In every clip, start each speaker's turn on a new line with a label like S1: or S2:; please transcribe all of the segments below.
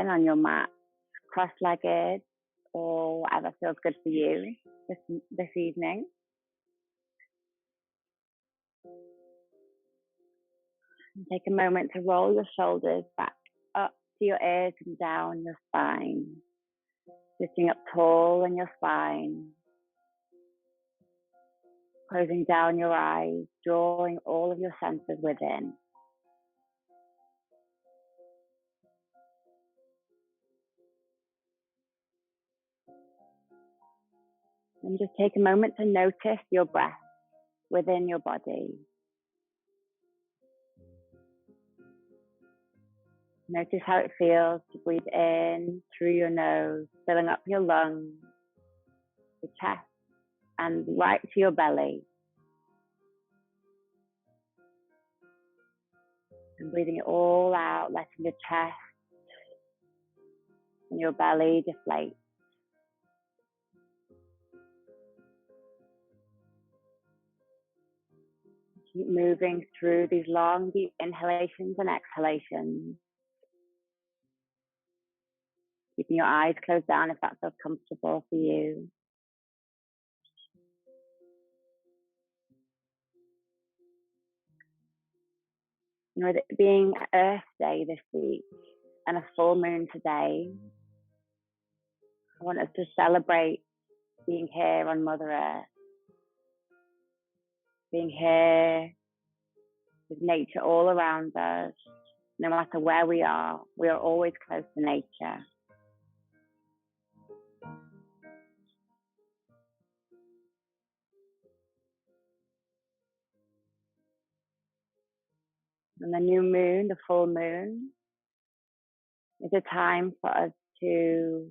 S1: in on your mat, cross-legged, or whatever feels good for you this evening. And take a moment to roll your shoulders back up to your ears and down your spine, sitting up tall in your spine. Closing down your eyes, drawing all of your senses within. And just take a moment to notice your breath within your body. Notice how it feels to breathe in through your nose, filling up your lungs, your chest, and right to your belly. And breathing it all out, letting your chest and your belly deflate. Keep moving through these long, deep inhalations and exhalations. Keeping your eyes closed down if that feels comfortable for you. And with it being Earth Day this week and a full moon today, I want us to celebrate being here on Mother Earth. Being here with nature all around us. No matter where we are always close to nature. And the new moon, the full moon, is a time for us to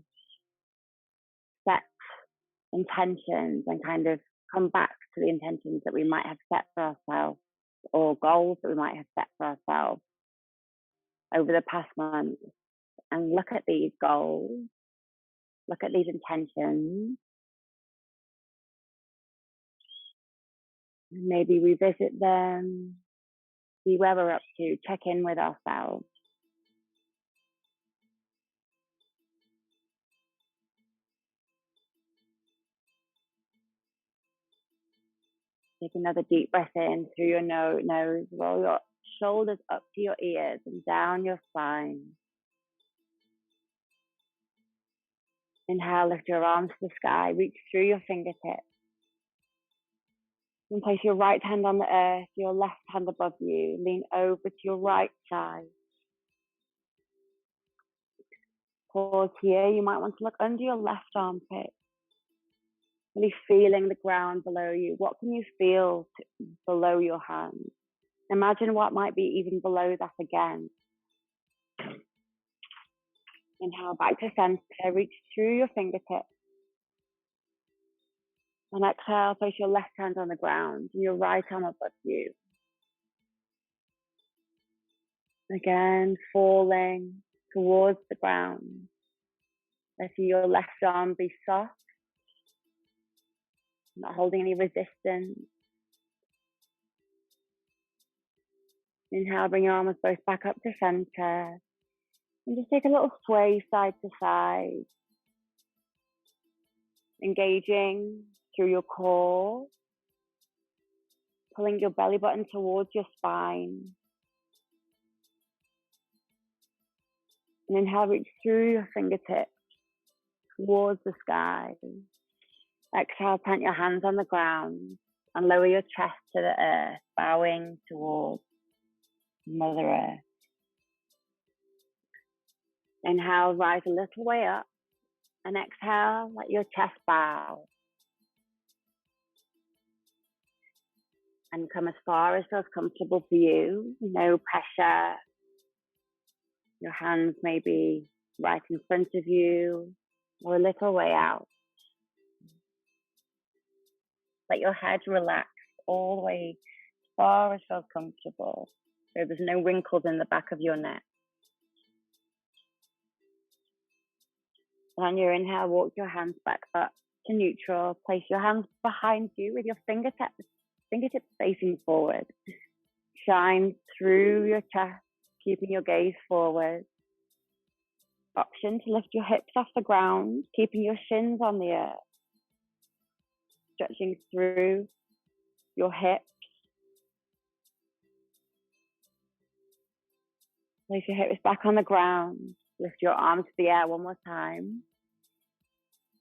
S1: set intentions and kind of come back to the intentions that we might have set for ourselves or goals that we might have set for ourselves over the past month, and look at these goals, look at these intentions, and maybe revisit them, see where we're up to, check in with ourselves. Take another deep breath in through your nose, roll your shoulders up to your ears and down your spine. Inhale, lift your arms to the sky, reach through your fingertips. And place your right hand on the earth, your left hand above you. Lean over to your right side. Pause here. You might want to look under your left armpit. Really feeling the ground below you. What can you feel below your hand? Imagine what might be even below that again. Inhale back to center, reach through your fingertips. And exhale, place your left hand on the ground and your right arm above you. Again, falling towards the ground. Letting your left arm be soft, not holding any resistance. Inhale, bring your arms both back up to center. And just take a little sway side to side. Engaging through your core. Pulling your belly button towards your spine. And inhale, reach through your fingertips towards the sky. Exhale, plant your hands on the ground and lower your chest to the earth, bowing towards Mother Earth. Inhale, rise a little way up, and exhale, let your chest bow. And come as far as feels comfortable for you, no pressure. Your hands may be right in front of you or a little way out. Let your head relax all the way as far as feels comfortable, so there's no wrinkles in the back of your neck. On your inhale, walk your hands back up to neutral. Place your hands behind you with your fingertips facing forward. Shine through your chest, keeping your gaze forward. Option to lift your hips off the ground, keeping your shins on the earth, stretching through your hips. Place your hips back on the ground. Lift your arms to the air one more time.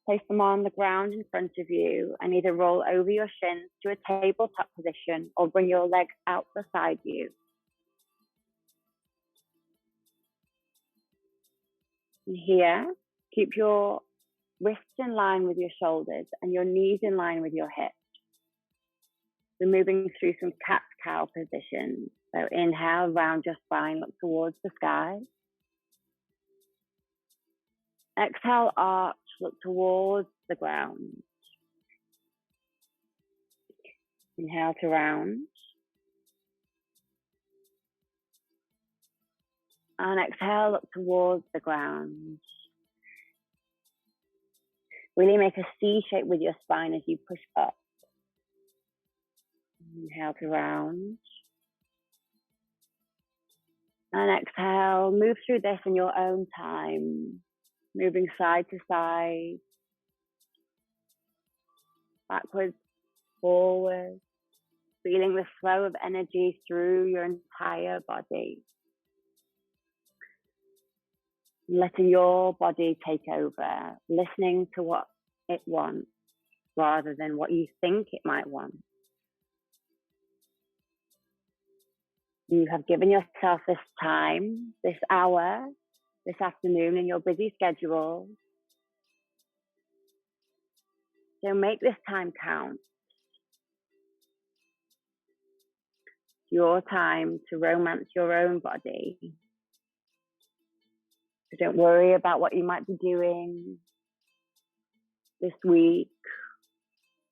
S1: Place them on the ground in front of you and either roll over your shins to a tabletop position or bring your legs out beside you. And here, keep your wrists in line with your shoulders and your knees in line with your hips. We're moving through some cat-cow positions. So inhale, round your spine, look towards the sky. Exhale, arch, look towards the ground. Inhale to round. And exhale, look towards the ground. Really make a C shape with your spine as you push up. Inhale to round. And exhale, move through this in your own time. Moving side to side. Backwards, forwards. Feeling the flow of energy through your entire body. Letting your body take over, listening to what it wants rather than what you think it might want. You have given yourself this time, this hour, this afternoon in your busy schedule. So make this time count. Your time to romance your own body. So don't worry about what you might be doing this week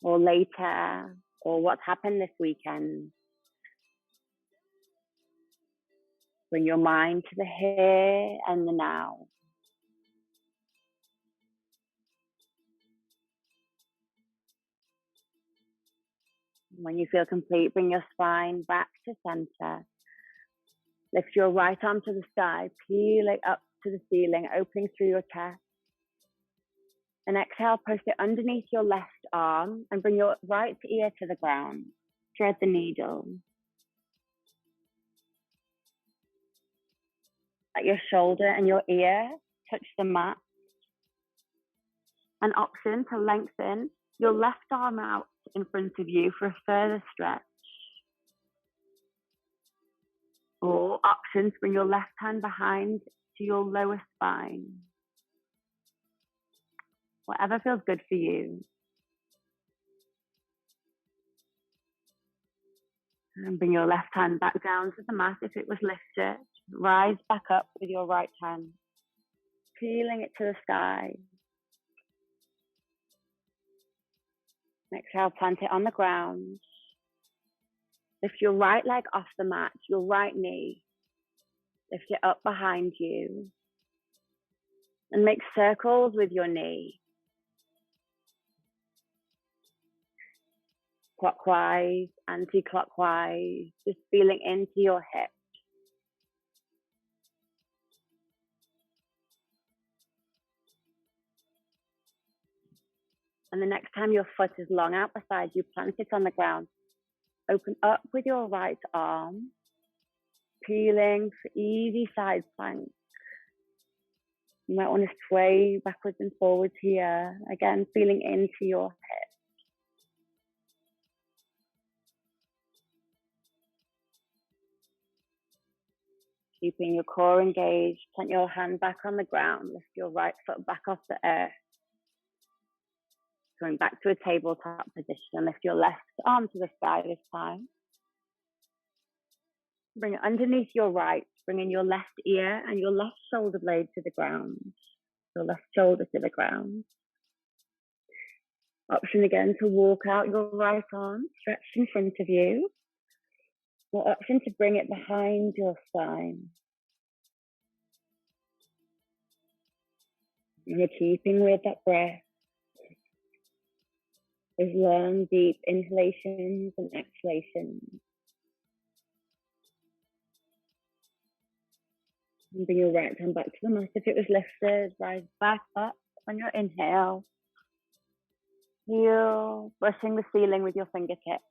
S1: or later or what's happened this weekend. Bring your mind to the here and the now. When you feel complete, bring your spine back to center. Lift your right arm to the sky, peel it up to the ceiling, opening through your chest. And exhale, post it underneath your left arm and bring your right ear to the ground. Thread the needle. Let your shoulder and your ear touch the mat. An option to lengthen your left arm out in front of you for a further stretch. Or option to bring your left hand behind to your lower spine. Whatever feels good for you. And bring your left hand back down to the mat if it was lifted. Rise back up with your right hand, peeling it to the sky. Exhale, plant it on the ground. Lift your right leg off the mat, your right knee. Lift it up behind you. And make circles with your knee. Clockwise, anti-clockwise, just feeling into your hip. And the next time your foot is long out beside you, plant it on the ground. Open up with your right arm, peeling for easy side plank. You might want to sway backwards and forwards here. Again, feeling into your hip. Keeping your core engaged, plant your hand back on the ground, lift your right foot back off the earth. Going back to a tabletop position, lift your left arm to the sky this time. Bring it underneath your right, bringing your left ear and your left shoulder blade to the ground. Your left shoulder to the ground. Option again to walk out your right arm, stretched in front of you. Or option to bring it behind your spine. And you're keeping with that breath. Those long, deep inhalations and exhalations. And bring your right hand back to the mat. If it was lifted, rise back up on your inhale. Feel brushing the ceiling with your fingertips.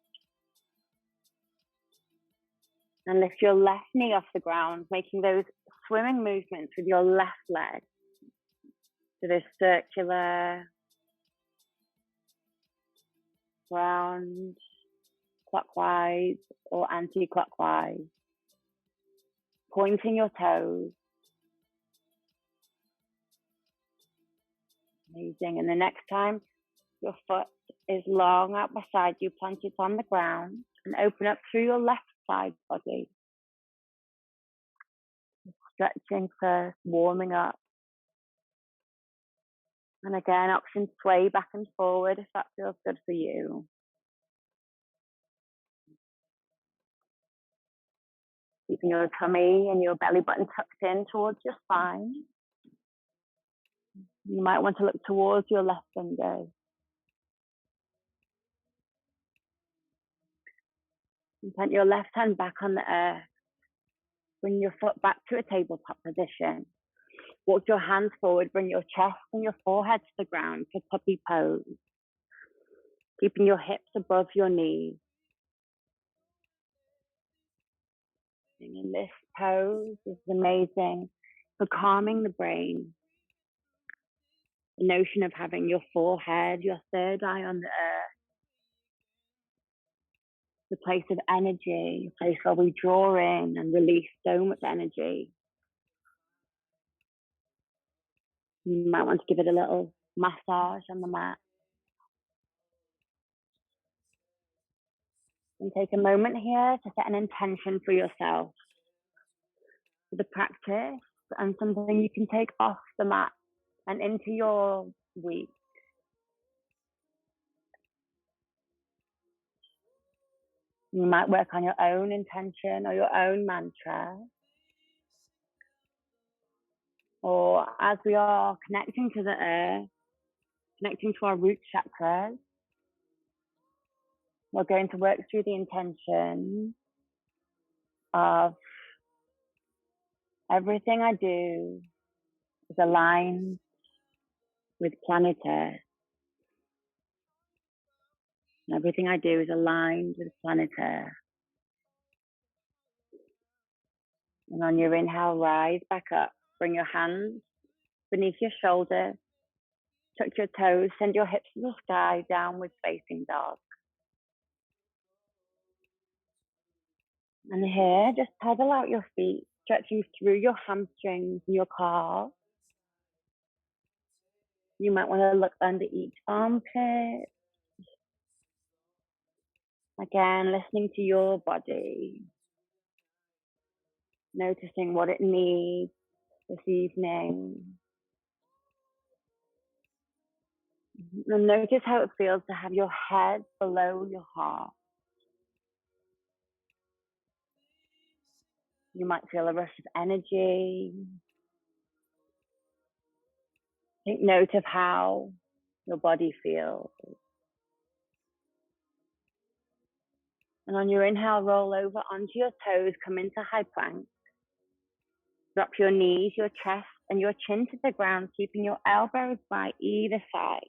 S1: And lift your left knee off the ground, making those swimming movements with your left leg. So those circular, round, clockwise or anti-clockwise. Pointing your toes. Amazing. And the next time your foot is long out beside you, plant it on the ground and open up through your left side body. Stretching first, warming up. And again, option sway back and forward if that feels good for you. Keeping your tummy and your belly button tucked in towards your spine. You might want to look towards your left fingers. And plant your left hand back on the earth. Bring your foot back to a tabletop position. Walk your hands forward, bring your chest and your forehead to the ground for puppy pose. Keeping your hips above your knees. And this pose is amazing for calming the brain. The notion of having your forehead, your third eye on the earth. The place of energy, a place where we draw in and release so much energy. You might want to give it a little massage on the mat. And take a moment here to set an intention for yourself, for the practice, and something you can take off the mat and into your week. You might work on your own intention or your own mantra. Or as we are connecting to the earth, connecting to our root chakras, we're going to work through the intention of everything I do is aligned with planet Earth. Everything I do is aligned with planet Earth. And on your inhale, rise back up. Bring your hands beneath your shoulders. Tuck your toes. Send your hips to the sky, downward facing dog. And here, just pedal out your feet, stretching through your hamstrings and your calves. You might want to look under each armpit. Again, listening to your body. Noticing what it needs this evening. And notice how it feels to have your head below your heart. You might feel a rush of energy. Take note of how your body feels. And on your inhale, roll over onto your toes, come into high plank. Drop your knees, your chest, and your chin to the ground, keeping your elbows by either side.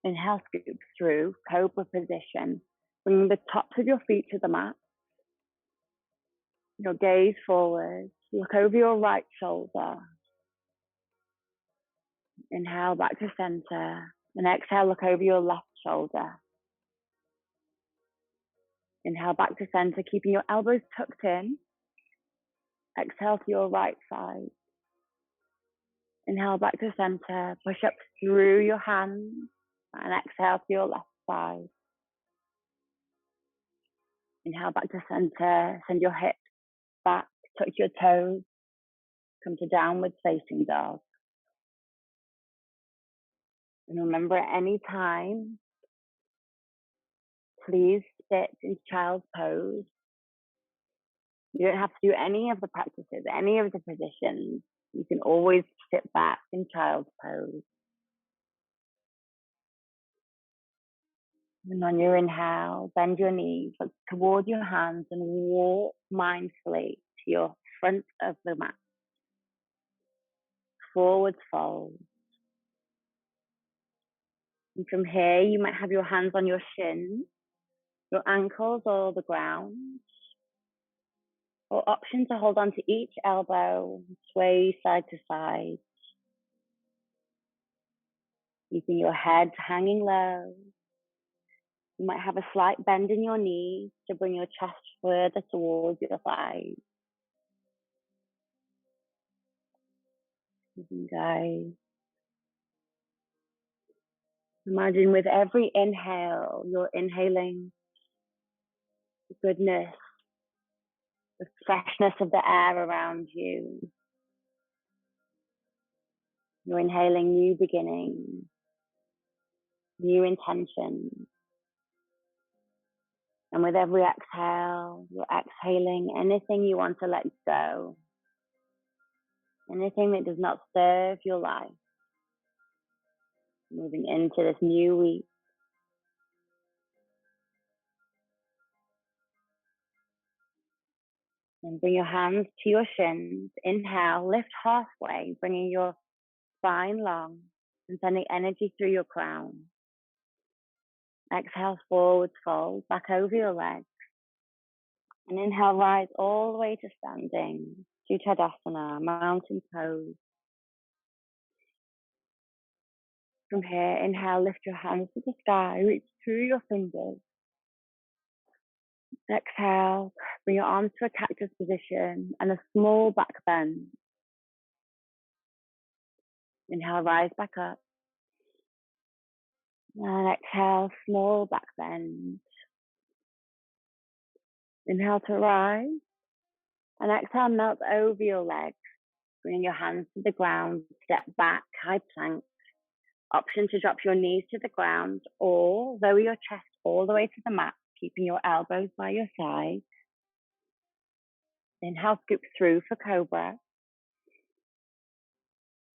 S1: Inhale, scoop through, cobra position. Bring the tops of your feet to the mat. Your gaze forward. Look over your right shoulder. Inhale back to center. And exhale, look over your left shoulder. Inhale back to center, keeping your elbows tucked in. Exhale to your right side. Inhale back to center. Push up through your hands. And exhale to your left side. Inhale back to center. Send your hips back. Touch your toes. Come to downward facing dog. And remember, at any time, please sit in child's pose. You don't have to do any of the practices, any of the positions. You can always sit back in child's pose. And on your inhale, bend your knees, look toward your hands and walk mindfully to your front of the mat. Forward fold. And from here, you might have your hands on your shins, your ankles, or the ground. Or option to hold on to each elbow, sway side to side. Keeping your head hanging low. You might have a slight bend in your knees to bring your chest further towards your thighs. Guys, imagine with every inhale, you're inhaling the goodness, the freshness of the air around you. You're inhaling new beginnings, new intentions. And with every exhale, you're exhaling anything you want to let go, anything that does not serve your life. Moving into this new week. And bring your hands to your shins. Inhale, lift halfway, bringing your spine long and sending energy through your crown. Exhale, forward fold, back over your legs. And inhale, rise all the way to standing, to Tadasana, mountain pose. From here, inhale, lift your hands to the sky, reach through your fingers. Exhale, bring your arms to a cactus position and a small back bend. Inhale, rise back up. And exhale, small back bend. Inhale to rise. And exhale, melt over your legs. Bring your hands to the ground, step back, high plank. Option to drop your knees to the ground or lower your chest all the way to the mat, keeping your elbows by your side. Inhale, scoop through for cobra.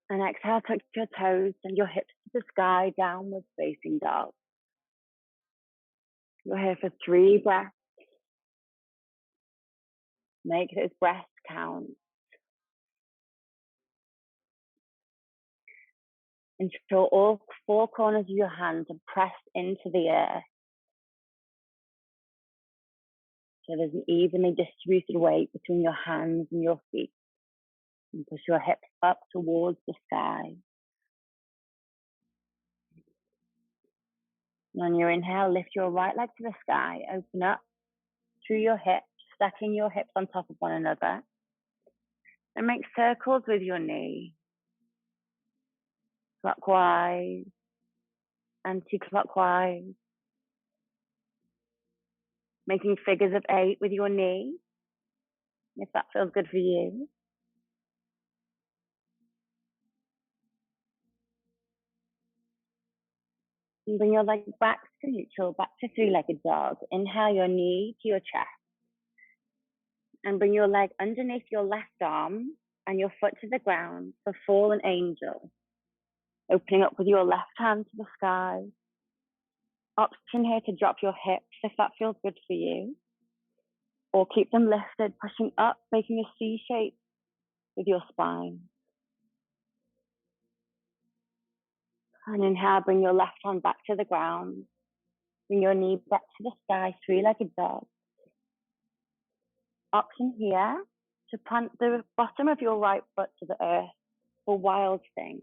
S1: And exhale, touch your toes and your hips to the sky, downward facing dog. You're here for 3 breaths. Make those breaths count. Ensure all 4 corners of your hands are pressed into the earth. So there's an evenly distributed weight between your hands and your feet. And push your hips up towards the sky. And on your inhale, lift your right leg to the sky. Open up through your hips, stacking your hips on top of one another. And make circles with your knee. Clockwise, anti-clockwise. Making figures of 8 with your knee, if that feels good for you. And bring your legs back to neutral, back to 3-legged dog. Inhale your knee to your chest. And bring your leg underneath your left arm and your foot to the ground for fallen angel. Opening up with your left hand to the sky. Option here to drop your hips if that feels good for you. Or keep them lifted, pushing up, making a C shape with your spine. And inhale, bring your left hand back to the ground. Bring your knee back to the sky, 3-legged dog. Option here to plant the bottom of your right foot to the earth for wild thing.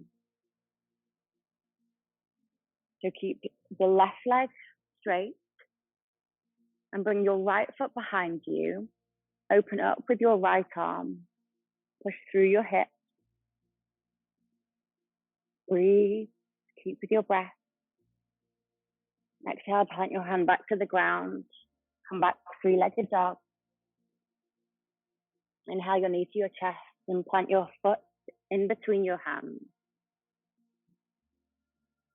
S1: So keep the left leg straight and bring your right foot behind you. Open up with your right arm. Push through your hips. Breathe. Keep with your breath. Exhale, plant your hand back to the ground. Come back, 3-legged dog. Inhale your knee to your chest and plant your foot in between your hands.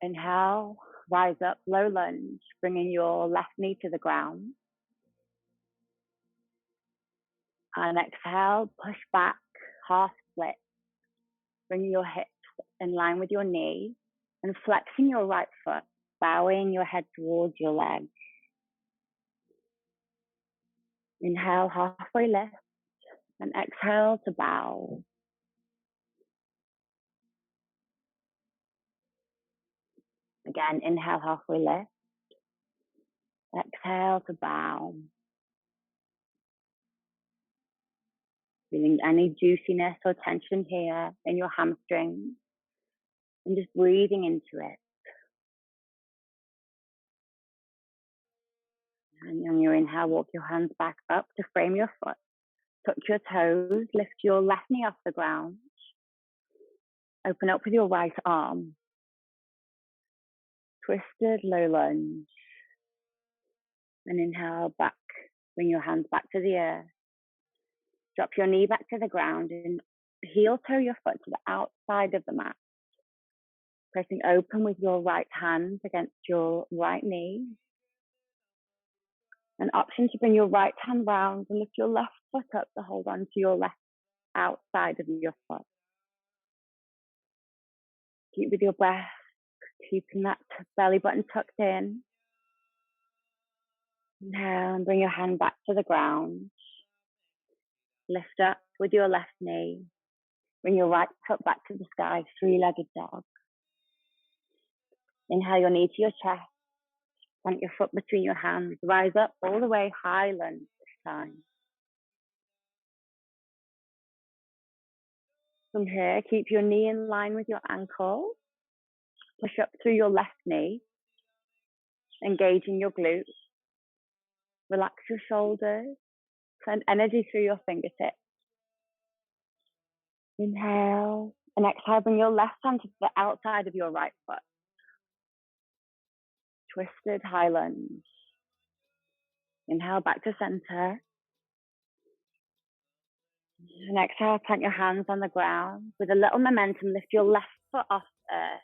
S1: Inhale, rise up, low lunge, bringing your left knee to the ground. And exhale, push back, half split. Bringing your hips in line with your knee and flexing your right foot, bowing your head towards your leg. Inhale, halfway lift. And exhale to bow. Again, inhale, halfway lift. Exhale to bow. Feeling any juiciness or tension here in your hamstrings. And just breathing into it. And on your inhale, walk your hands back up to frame your foot. Touch your toes, lift your left knee off the ground. Open up with your right arm. Twisted low lunge. And inhale back. Bring your hands back to the earth. Drop your knee back to the ground and heel toe your foot to the outside of the mat. Pressing open with your right hand against your right knee. An option to bring your right hand round and lift your left foot up to hold on to your left outside of your foot. Keep with your breath, keeping that belly button tucked in. Inhale and bring your hand back to the ground. Lift up with your left knee. Bring your right foot back to the sky, three-legged dog. Inhale your knee to your chest. Plant your foot between your hands. Rise up all the way, high lunge this time. From here, keep your knee in line with your ankle. Push up through your left knee. Engaging your glutes. Relax your shoulders. Send energy through your fingertips. Inhale and exhale. Bring your left hand to the outside of your right foot. Twisted high lunge. Inhale back to center. And exhale, plant your hands on the ground. With a little momentum, lift your left foot off earth.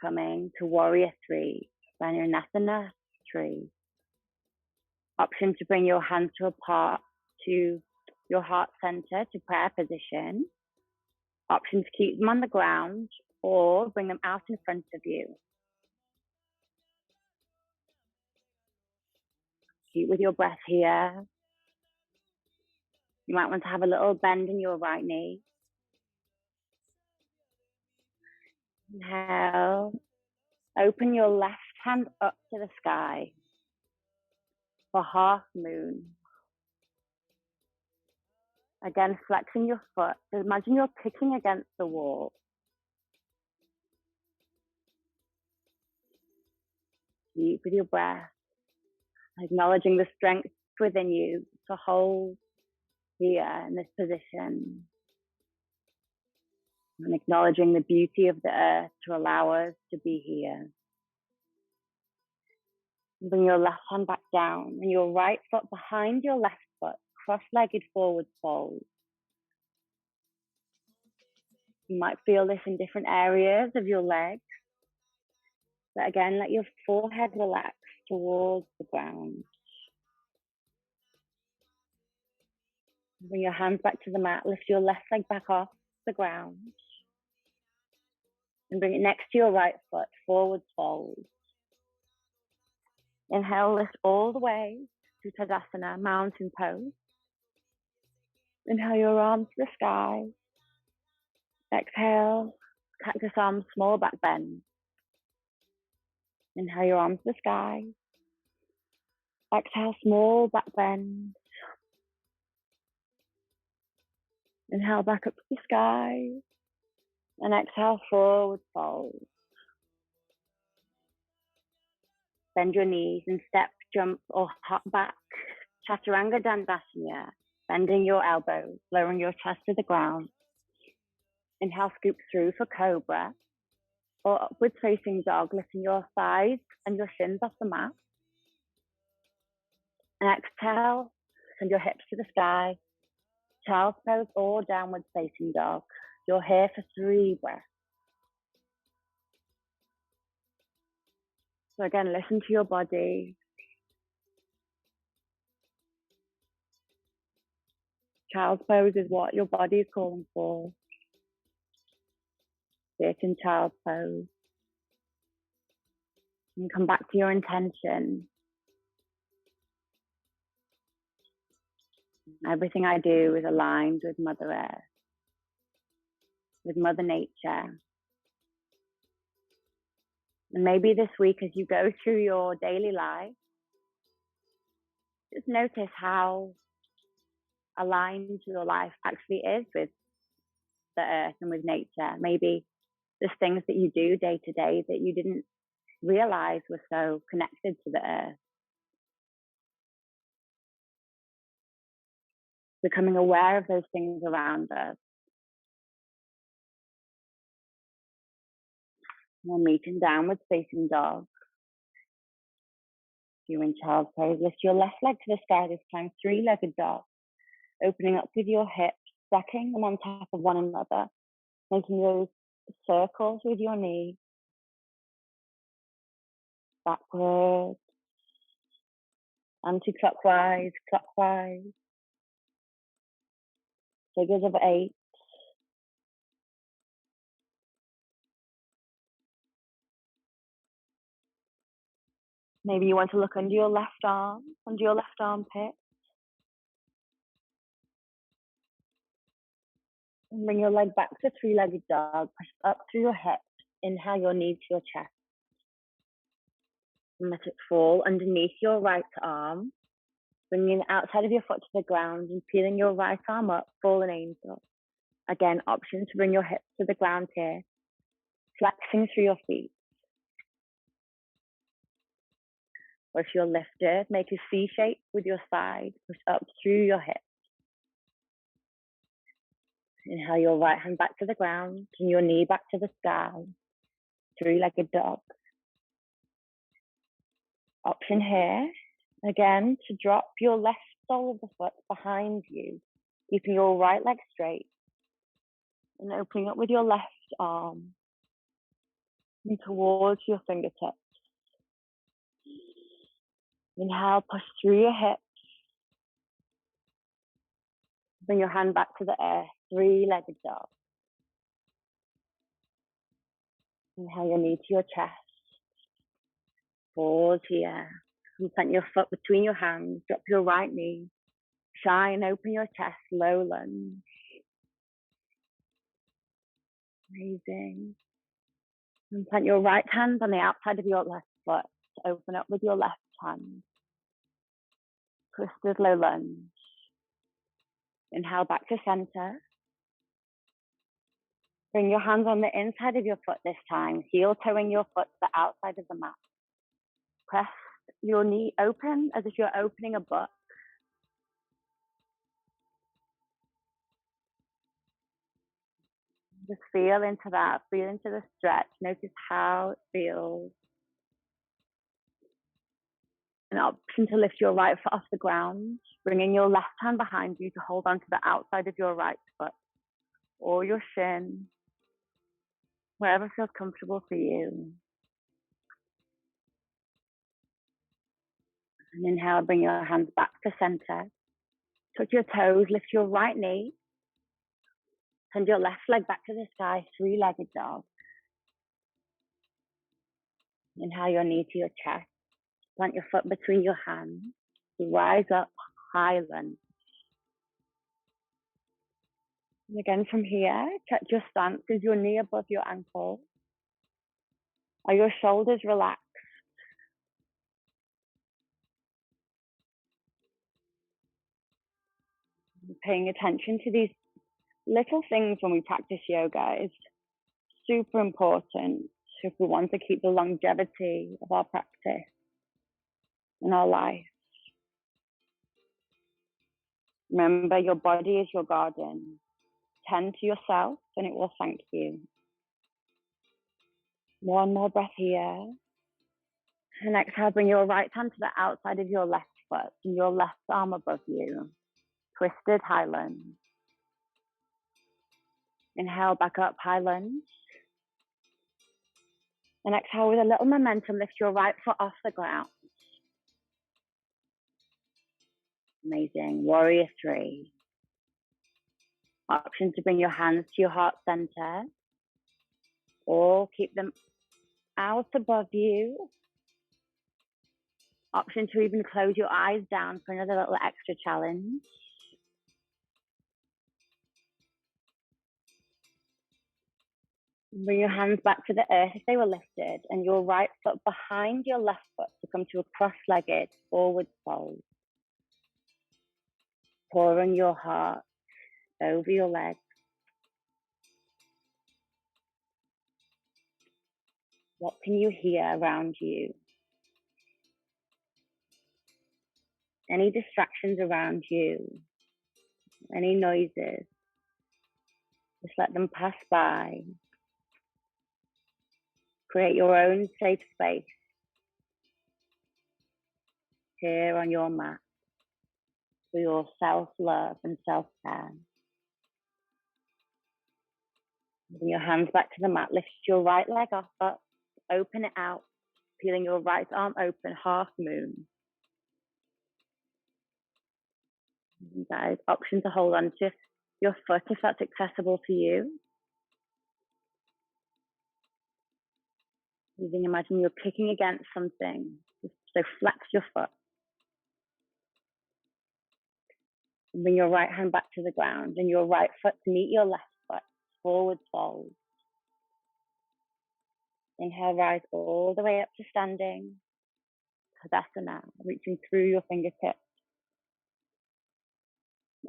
S1: Coming to warrior three, Svanirnasana 3. Option to bring your hands apart to your heart center to prayer position. Option to keep them on the ground or bring them out in front of you. Keep with your breath here. You might want to have a little bend in your right knee. Inhale. Open your left hand up to the sky for half moon. Again, flexing your foot. Imagine you're kicking against the wall. Deep with your breath. Acknowledging the strength within you to hold here in this position. And acknowledging the beauty of the earth to allow us to be here. Bring your left hand back down and your right foot behind your left foot, cross-legged forward fold. You might feel this in different areas of your legs. But again, let your forehead relax towards the ground. Bring your hands back to the mat. Lift your left leg back off the ground. And bring it next to your right foot, forward fold. Inhale, lift all the way to Tadasana, mountain pose. Inhale your arms to the sky. Exhale, cactus arms, small back bend. Inhale your arms to the sky. Exhale, small back bend. Inhale back up to the sky. And exhale, forward fold. Bend your knees and step, jump, or hop back. Chaturanga Dandasana. Bending your elbows, lowering your chest to the ground. Inhale, scoop through for cobra. Or upward facing dog, lifting your thighs and your shins off the mat. And exhale, send your hips to the sky. Child's pose or downward facing dog. You're here for 3 breaths. So again, listen to your body. Child's pose is what your body is calling for. Sit in child's pose. And come back to your intention. Everything I do is aligned with Mother Earth, with Mother Nature. And maybe this week, as you go through your daily life, just notice how aligned your life actually is with the earth and with nature. Maybe there's things that you do day to day that you didn't realize were so connected to the earth. Becoming aware of those things around us. We're meeting downward facing dog. You're in child's pose. Lift your left leg to the sky this time, three-legged dog. Opening up with your hips, stacking them on top of one another, making those circles with your knees. Backwards, anti-clockwise, clockwise. Figures of 8. Maybe you want to look under your left armpit. And bring your leg back to three-legged dog. Push up through your hips. Inhale your knee to your chest. And let it fall underneath your right arm. Bringing the outside of your foot to the ground and peeling your right arm up, fallen angel. Again, option to bring your hips to the ground here. Flexing through your feet. Or if you're lifted, make a C shape with your side. Push up through your hips. Inhale your right hand back to the ground and your knee back to the sky. Three-legged dog. Option here, again, to drop your left sole of the foot behind you, keeping your right leg straight and opening up with your left arm and towards your fingertips. Inhale, push through your hips. Bring your hand back to the earth, three-legged dog. Inhale your knee to your chest. Pause here. And plant your foot between your hands. Drop your right knee. Shine, open your chest, low lunge. Amazing. And plant your right hand on the outside of your left foot to open up with your left hand. Twisted low lunge. Inhale back to center. Bring your hands on the inside of your foot this time, heel toeing your foot to the outside of the mat. Press your knee open as if you're opening a book. Just feel into that, feel into the stretch. Notice how it feels. An option to lift your right foot off the ground, bringing your left hand behind you to hold onto the outside of your right foot or your shin, wherever feels comfortable for you. And inhale, bring your hands back to center. Touch your toes, lift your right knee. Send your left leg back to the sky, three-legged dog. Inhale your knee to your chest. Plant your foot between your hands. Rise up, high lunge. And again from here, check your stance. Is your knee above your ankle? Are your shoulders relaxed? Paying attention to these little things when we practice yoga is super important if we want to keep the longevity of our practice in our life. Remember, your body is your garden. Tend to yourself and it will thank you. One more breath here. And exhale, bring your right hand to the outside of your left foot and your left arm above you. Twisted high lunge. Inhale, back up, high lunge. And exhale with a little momentum, lift your right foot off the ground. Amazing. Warrior 3. Option to bring your hands to your heart center or keep them out above you. Option to even close your eyes down for another little extra challenge. Bring your hands back to the earth if they were lifted, and your right foot behind your left foot to come to a cross-legged forward fold. Pouring your heart over your legs. What can you hear around you? Any distractions around you? Any noises? Just let them pass by. Create your own safe space here on your mat for your self-love and self-care. Bring your hands back to the mat. Lift your right leg up, open it out, peeling your right arm open, half moon. That is option to hold on to your foot if that's accessible to you. You can imagine you're kicking against something, so flex your foot. Bring your right hand back to the ground and your right foot to meet your left foot, forward fold. Inhale, rise all the way up to standing. Tadasana, reaching through your fingertips.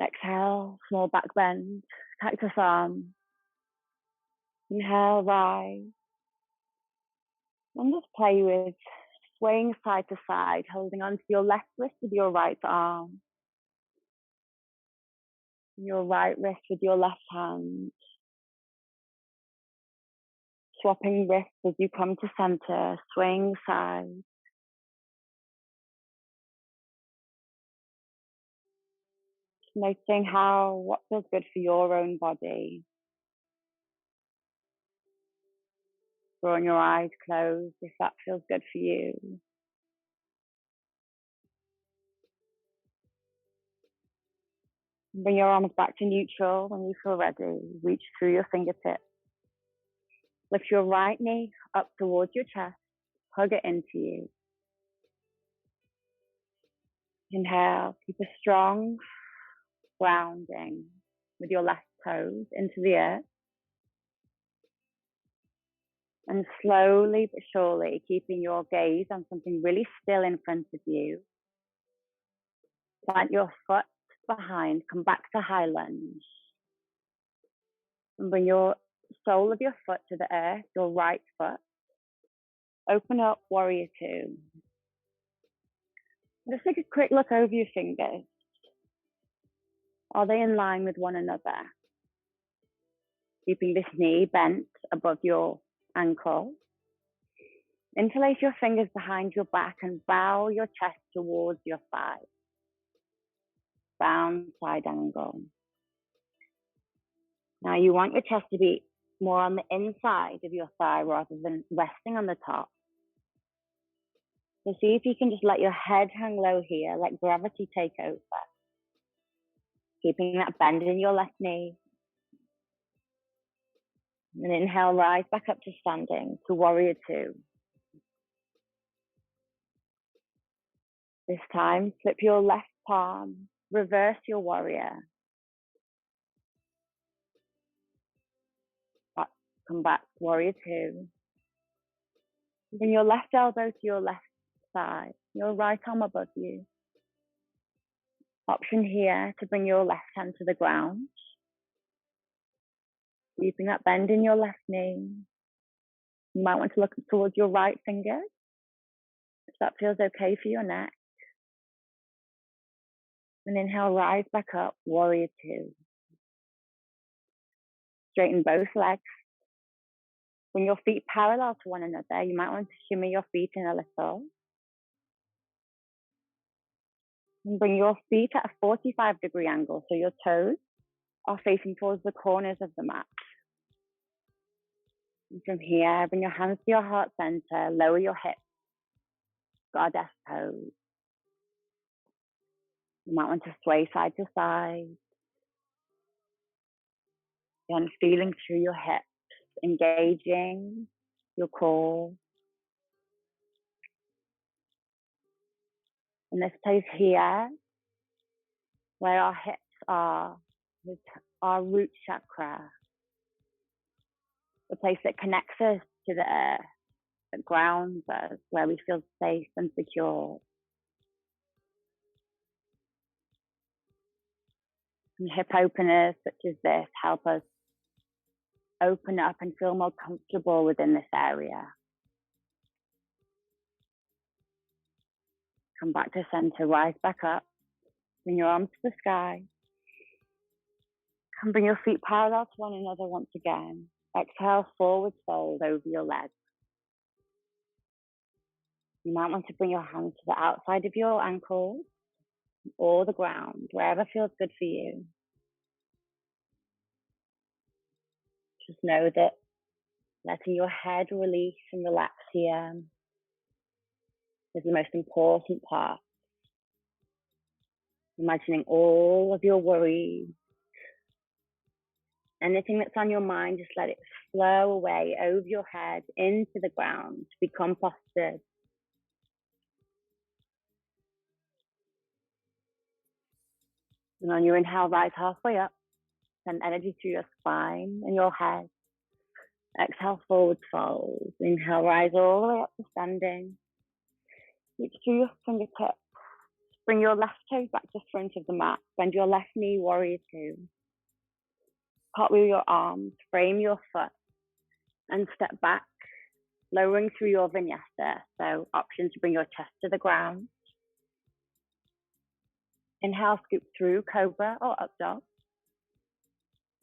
S1: Exhale, small back bend, cactus arm. Inhale, rise. And just play with swaying side to side, holding onto your left wrist with your right arm. Your right wrist with your left hand. Swapping wrists as you come to center, swaying side. Noticing what feels good for your own body. Drawing your eyes closed if that feels good for you. Bring your arms back to neutral when you feel ready. Reach through your fingertips. Lift your right knee up towards your chest. Hug it into you. Inhale, keep a strong grounding with your left toes into the earth. And slowly but surely, keeping your gaze on something really still in front of you. Plant your foot behind, come back to high lunge. And bring your sole of your foot to the earth, your right foot. Open up, warrior two. Just take a quick look over your fingers. Are they in line with one another? Keeping this knee bent above your ankle. Interlace your fingers behind your back and bow your chest towards your thigh. Round side angle. Now you want your chest to be more on the inside of your thigh rather than resting on the top. So see if you can just let your head hang low here, let gravity take over. Keeping that bend in your left knee. And inhale, rise back up to standing, to warrior two. This time, flip your left palm, reverse your warrior. Come back, warrior two. Bring your left elbow to your left side, your right arm above you. Option here to bring your left hand to the ground. Keeping that bend in your left knee. You might want to look towards your right finger, if that feels okay for your neck. And inhale, rise back up, warrior two. Straighten both legs. Bring your feet parallel to one another. You might want to shimmy your feet in a little. And bring your feet at a 45-degree angle, so your toes are facing towards the corners of the mat. And from here, bring your hands to your heart center, lower your hips, goddess pose. You might want to sway side to side. Again, feeling through your hips, engaging your core. In this place here, where our hips are, with our root chakra. the place that connects us to the earth, that grounds us, where we feel safe and secure. And hip openers such as this help us open up and feel more comfortable within this area. Come back to center, rise back up, bring your arms to the sky. Come bring your feet parallel to one another once again. Exhale, forward fold over your legs. You might want to bring your hands to the outside of your ankles or the ground, wherever feels good for you. Just know that letting your head release and relax here is the most important part. Imagining all of your worries, anything that's on your mind, just let it flow away over your head into the ground to be composted. And on your inhale, rise halfway up. Send energy through your spine and your head. Exhale, forward fold. Inhale, rise all the way up to standing. Reach through your fingertips. Bring your left toes back to front of the mat. Bend your left knee, warrior two. Cartwheel your arms, frame your foot, and step back, lowering through your vinyasa. So option to bring your chest to the ground. Inhale, scoop through cobra or up dog.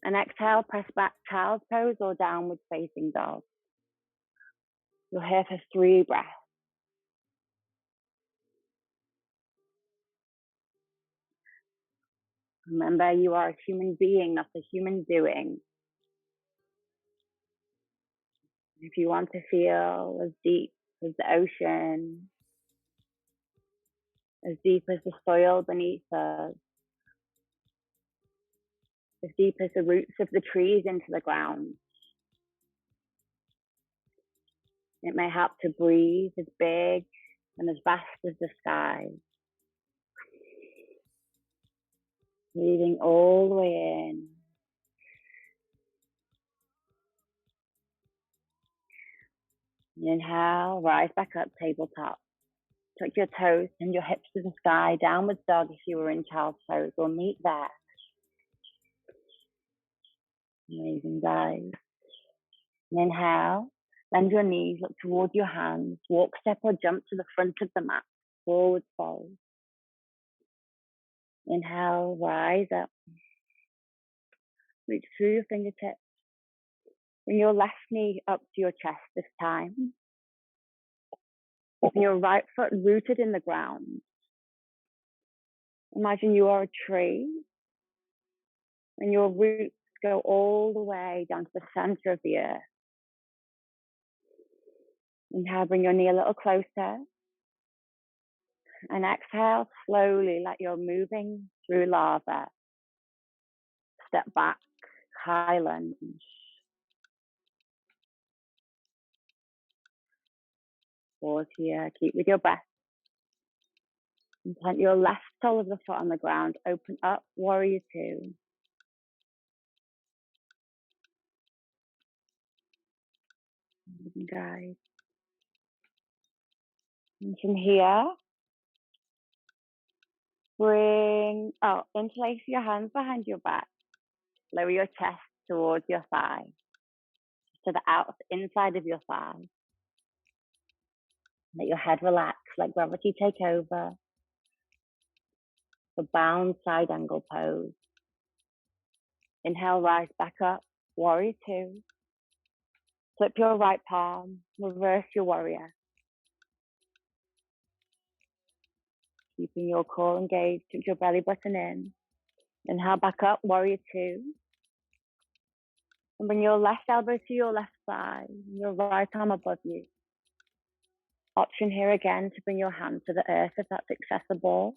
S1: And exhale, press back, child's pose or downward facing dog. You're here for 3 breaths. Remember, you are a human being, not a human doing. If you want to feel as deep as the ocean, as deep as the soil beneath us, as deep as the roots of the trees into the ground, it may help to breathe as big and as vast as the sky. Breathing all the way in. Inhale, rise back up, tabletop. Tuck your toes and your hips to the sky, downward dog if you were in child's pose, or meet there. Amazing, guys. Inhale, bend your knees, look toward your hands, walk, step, or jump to the front of the mat, forward fold. Inhale, rise up. Reach through your fingertips. Bring your left knee up to your chest this time. Keeping your right foot rooted in the ground. Imagine you are a tree and your roots go all the way down to the center of the earth. Inhale, bring your knee a little closer. And exhale, slowly, like you're moving through lava. Step back, high lunge. Pause here, keep with your breath. And plant your left sole of the foot on the ground. Open up, warrior two. Guys. And from here, interlace your hands behind your back. Lower your chest towards your thigh, to the inside of your thigh. Let your head relax, let gravity take over. The bound side angle pose. Inhale, rise back up, warrior two. Flip your right palm, reverse your warrior. Keeping your core engaged, tuck your belly button in. Inhale, back up, warrior two. And bring your left elbow to your left thigh, your right arm above you. Option here again to bring your hand to the earth if that's accessible.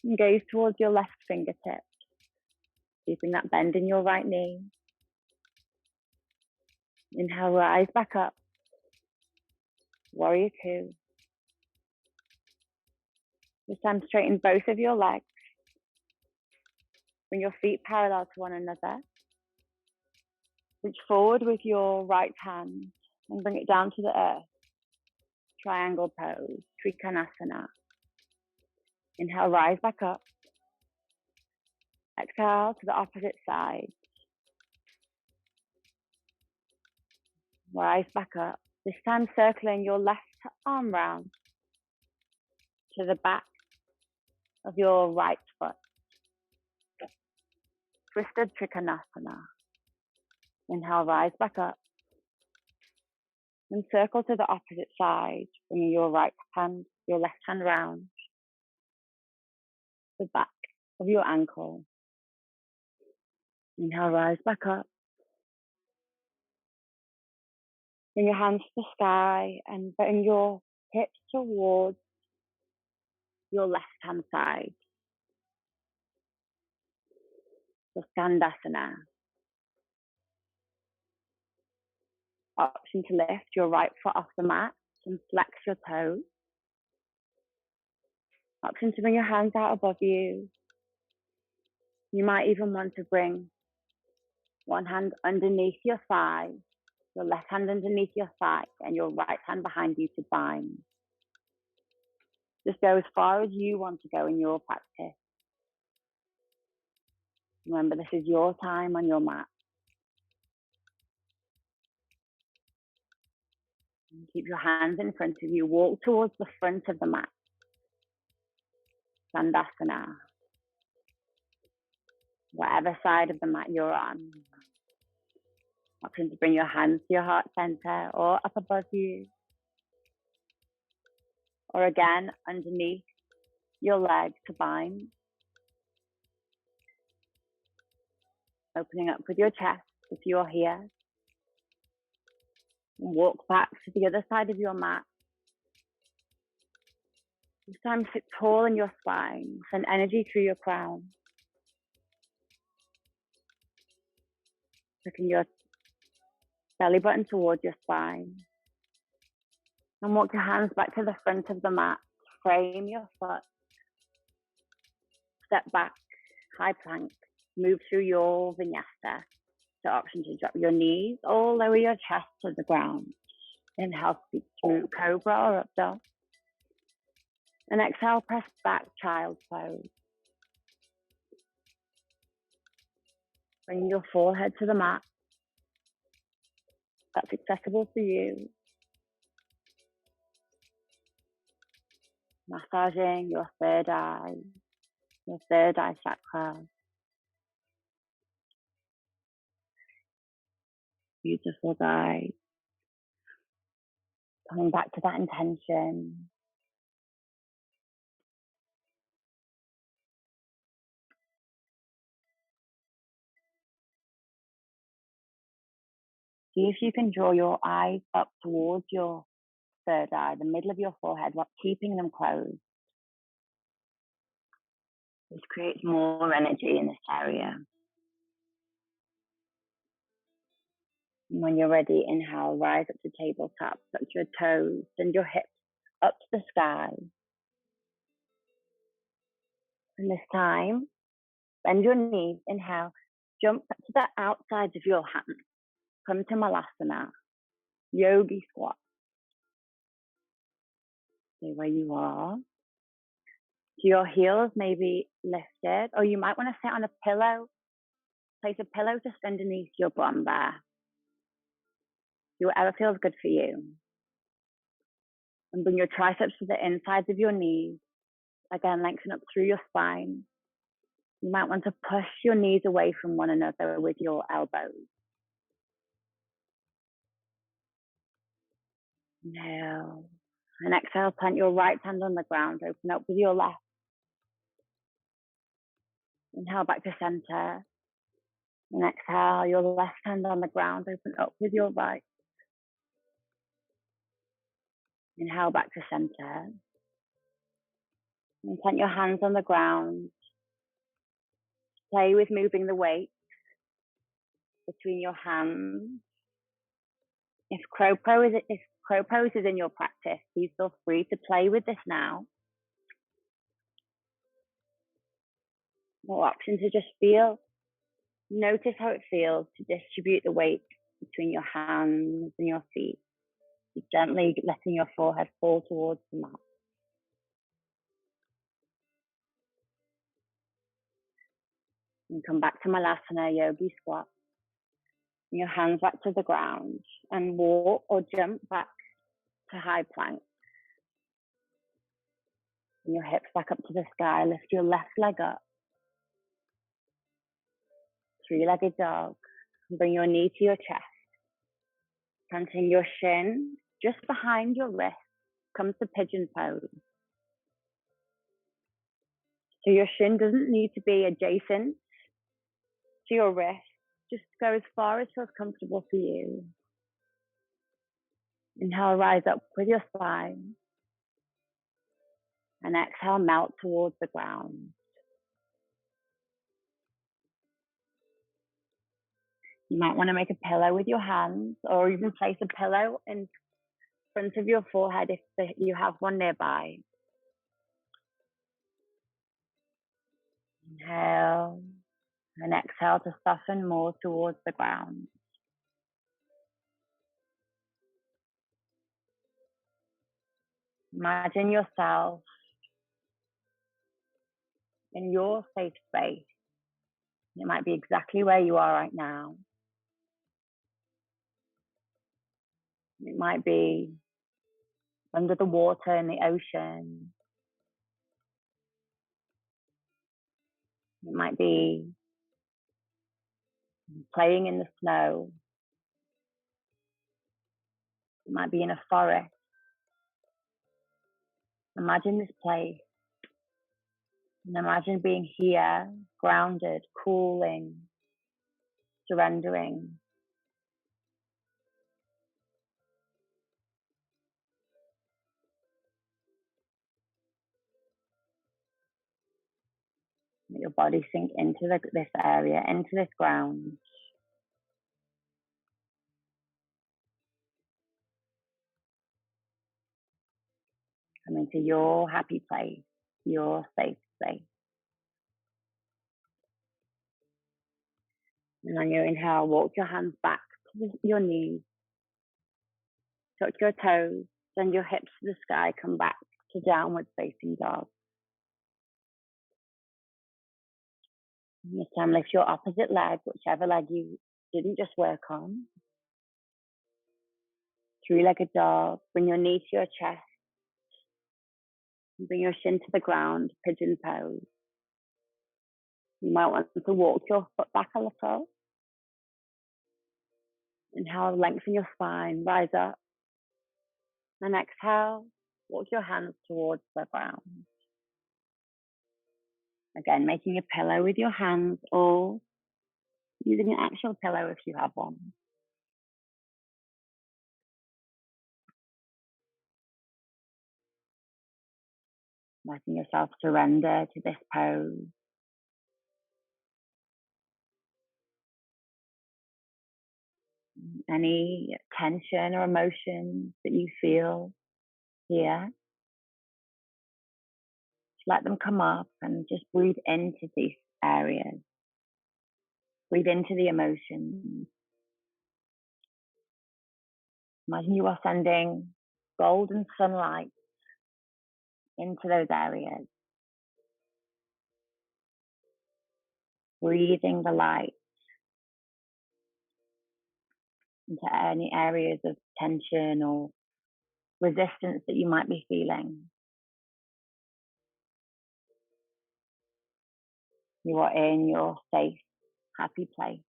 S1: And gaze towards your left fingertip, keeping that bend in your right knee. Inhale, rise back up. Warrior two. This time straighten both of your legs. Bring your feet parallel to one another. Reach forward with your right hand and bring it down to the earth. Triangle pose, Trikonasana. Inhale, rise back up. Exhale to the opposite side. Rise back up. This time circling your left arm round to the back of your right foot. Twisted Trikonasana. Inhale, rise back up. And circle to the opposite side, bringing your left hand round the back of your ankle. Inhale, rise back up. Bring your hands to the sky and bring your hips towards your left hand side. So Skandasana. Option to lift your right foot off the mat and flex your toes. Option to bring your hands out above you. You might even want to bring one hand underneath your thigh, your left hand underneath your thigh, and your right hand behind you to bind. Just go as far as you want to go in your practice. Remember, this is your time on your mat. Keep your hands in front of you. Walk towards the front of the mat. Skandasana. Whatever side of the mat you're on. Option to bring your hands to your heart center or up above you. Or again, underneath your leg to bind. Opening up with your chest if you're here. Walk back to the other side of your mat. This time sit tall in your spine. Send energy through your crown. Looking your belly button towards your spine. And walk your hands back to the front of the mat. Frame your foot. Step back, high plank. Move through your vinyasa. So option to drop your knees or lower your chest to the ground. Inhale, speak through cobra or up dog. And exhale, press back, child's pose. Bring your forehead to the mat. That's accessible for you. Massaging your third eye chakra. Beautiful, guys. Coming back to that intention. See if you can draw your eyes up towards your third eye, the middle of your forehead, while keeping them closed. This creates more energy in this area. And when you're ready, inhale, rise up to tabletop, touch your toes, send your hips up to the sky. And this time, bend your knees, inhale, jump to the outsides of your hands. Come to Malasana, yogi squat. Stay where you are. So your heels may be lifted, or you might want to sit on a pillow. Place a pillow just underneath your bum there. Do whatever feels good for you. And bring your triceps to the insides of your knees. Again, lengthen up through your spine. You might want to push your knees away from one another with your elbows. Inhale. And exhale, plant your right hand on the ground. Open up with your left. Inhale back to center. And exhale, your left hand on the ground. Open up with your right. Inhale back to center. And plant your hands on the ground. Play with moving the weight between your hands. If crow pose is in your practice, please feel free to play with this now. More option to just feel Notice how it feels to distribute the weight between your hands and your feet, gently letting your forehead fall towards the mat. And come back to Malasana, yogi squat. Your hands back to the ground and walk or jump back to high plank. And your hips back up to the sky. Lift your left leg up. Three-legged dog. Bring your knee to your chest. Planting your shin just behind your wrist. Come to pigeon pose. So your shin doesn't need to be adjacent to your wrist. Just go as far as feels comfortable for you. Inhale, rise up with your spine. And exhale, melt towards the ground. You might want to make a pillow with your hands, or even place a pillow in front of your forehead if you have one nearby. Inhale and exhale to soften more towards the ground. Imagine yourself in your safe space. It might be exactly where you are right now. It might be under the water in the ocean. It might be playing in the snow. It might be in a forest. Imagine this place. And imagine being here, grounded, cooling, surrendering. Let your body sink into this area, into this ground. Come into your happy place, your safe space. And on your inhale, walk your hands back to your knees. Touch your toes, send your hips to the sky, come back to downward facing dog. And this time, lift your opposite leg, whichever leg you didn't just work on. Three-legged dog. Bring your knee to your chest. And bring your shin to the ground, pigeon pose. You might want to walk your foot back a little. Inhale, lengthen your spine, rise up. And exhale, walk your hands towards the ground. Again, making a pillow with your hands or using an actual pillow if you have one. Letting yourself surrender to this pose. Any tension or emotions that you feel here, just let them come up and just breathe into these areas. Breathe into the emotions. Imagine you are sending golden sunlight into those areas. Breathing the light into any areas of tension or resistance that you might be feeling. You are in your safe, happy place.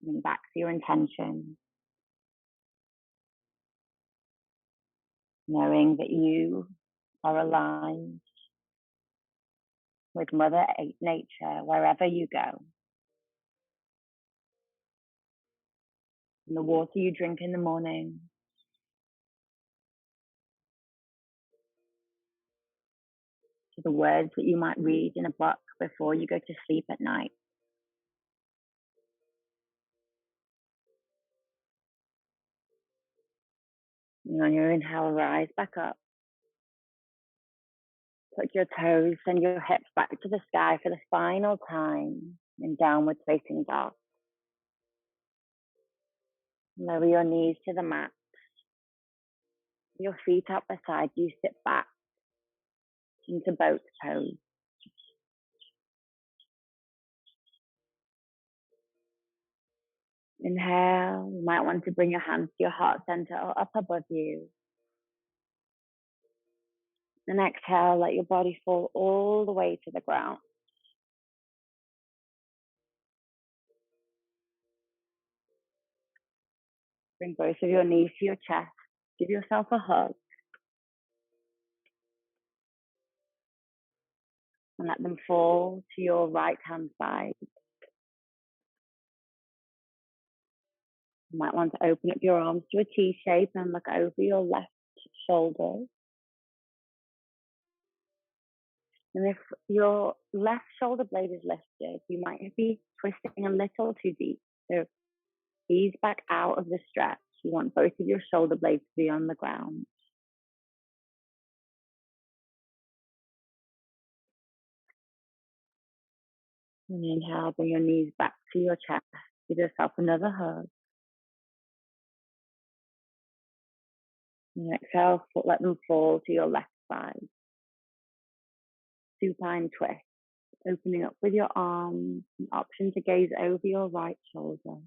S1: Coming back to your intention. Knowing that you are aligned with Mother Nature wherever you go. From the water you drink in the morning, to the words that you might read in a book before you go to sleep at night. And on your inhale, rise back up. Put your toes and your hips back to the sky for the final time in downward facing dog. Lower your knees to the mat. Your feet out beside you, sit back into boat pose. Inhale, you might want to bring your hands to your heart center or up above you. And exhale, let your body fall all the way to the ground. Bring both of your knees to your chest. Give yourself a hug. And let them fall to your right hand side. You might want to open up your arms to a T shape and look over your left shoulder. And if your left shoulder blade is lifted, you might be twisting a little too deep. So ease back out of the stretch. You want both of your shoulder blades to be on the ground. And inhale, bring your knees back to your chest. Give yourself another hug. And exhale, let them fall to your left side. Supine twist. Opening up with your arms, an option to gaze over your right shoulder.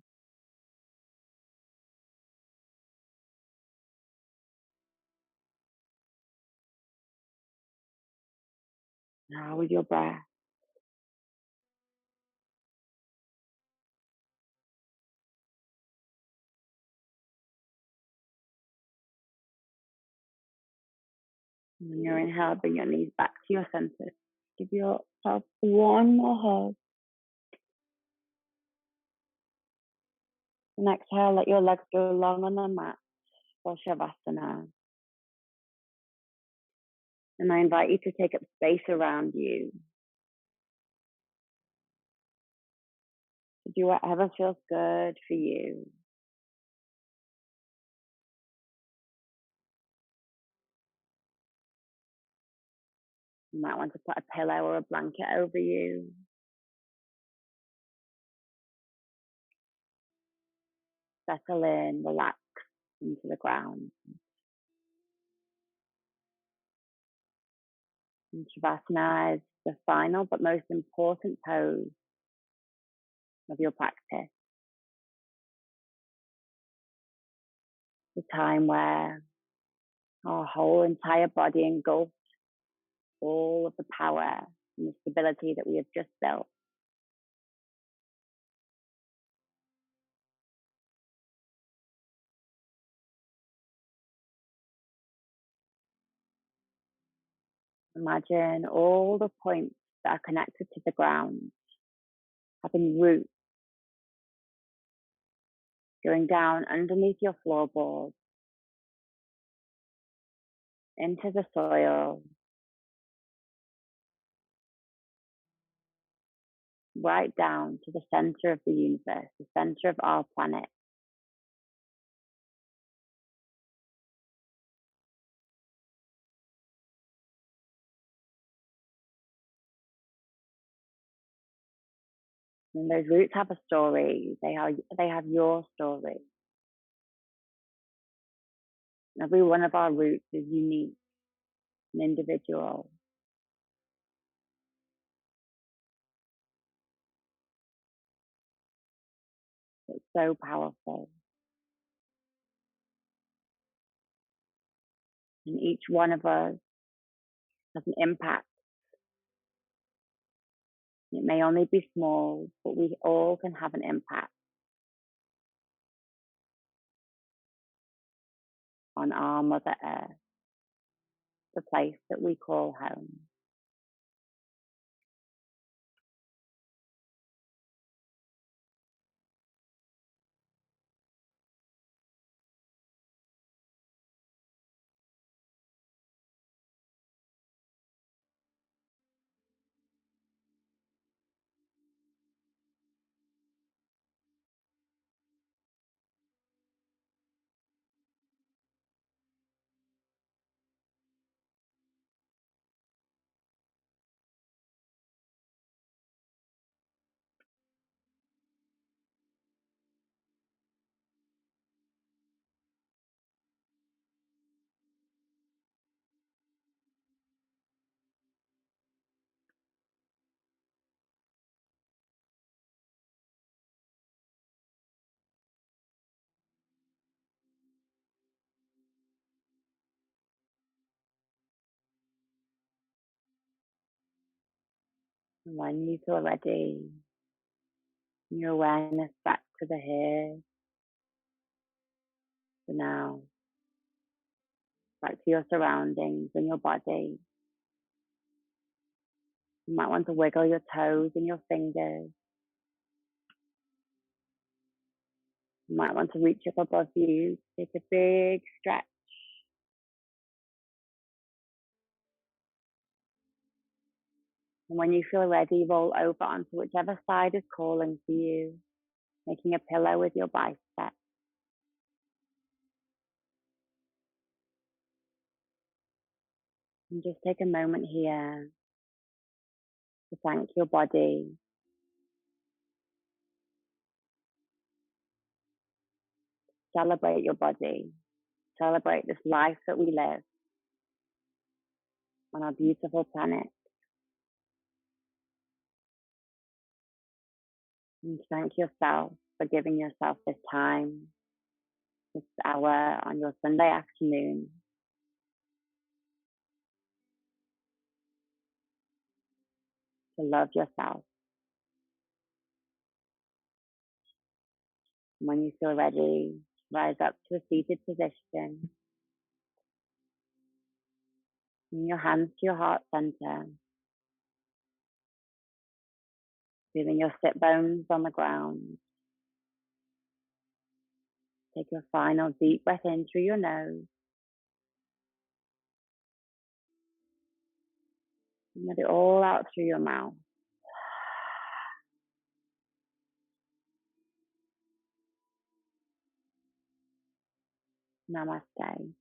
S1: Now with your breath. And when you're inhale, bring your knees back to your center. Give yourself one more hug. And exhale, let your legs go long on the mat for Shavasana. And I invite you to take up space around you. To do whatever feels good for you. You might want to put a pillow or a blanket over you. Settle in, relax into the ground. And Shavasana is the final but most important pose of your practice. The time where our whole entire body engulfs all of the power and the stability that we have just built. Imagine all the points that are connected to the ground having roots going down underneath your floorboard into the soil, right down to the center of the universe, the center of our planet. And those roots have a story. They have your story. Every one of our roots is unique and individual. It's so powerful. And each one of us has an impact. It may only be small, but we all can have an impact on our Mother Earth, the place that we call home. And when you feel ready, your awareness back to the here, the now, back to your surroundings and your body. You might want to wiggle your toes and your fingers. You might want to reach up above you, take a big stretch. And when you feel ready, roll over onto whichever side is calling for you, making a pillow with your bicep. And just take a moment here to thank your body, celebrate your body, celebrate this life that we live on our beautiful planet. And thank yourself for giving yourself this time, this hour on your Sunday afternoon to love yourself. And when you feel ready, rise up to a seated position. Bring your hands to your heart center, feeling your sit bones on the ground. Take your final deep breath in through your nose. And let it all out through your mouth. Namaste.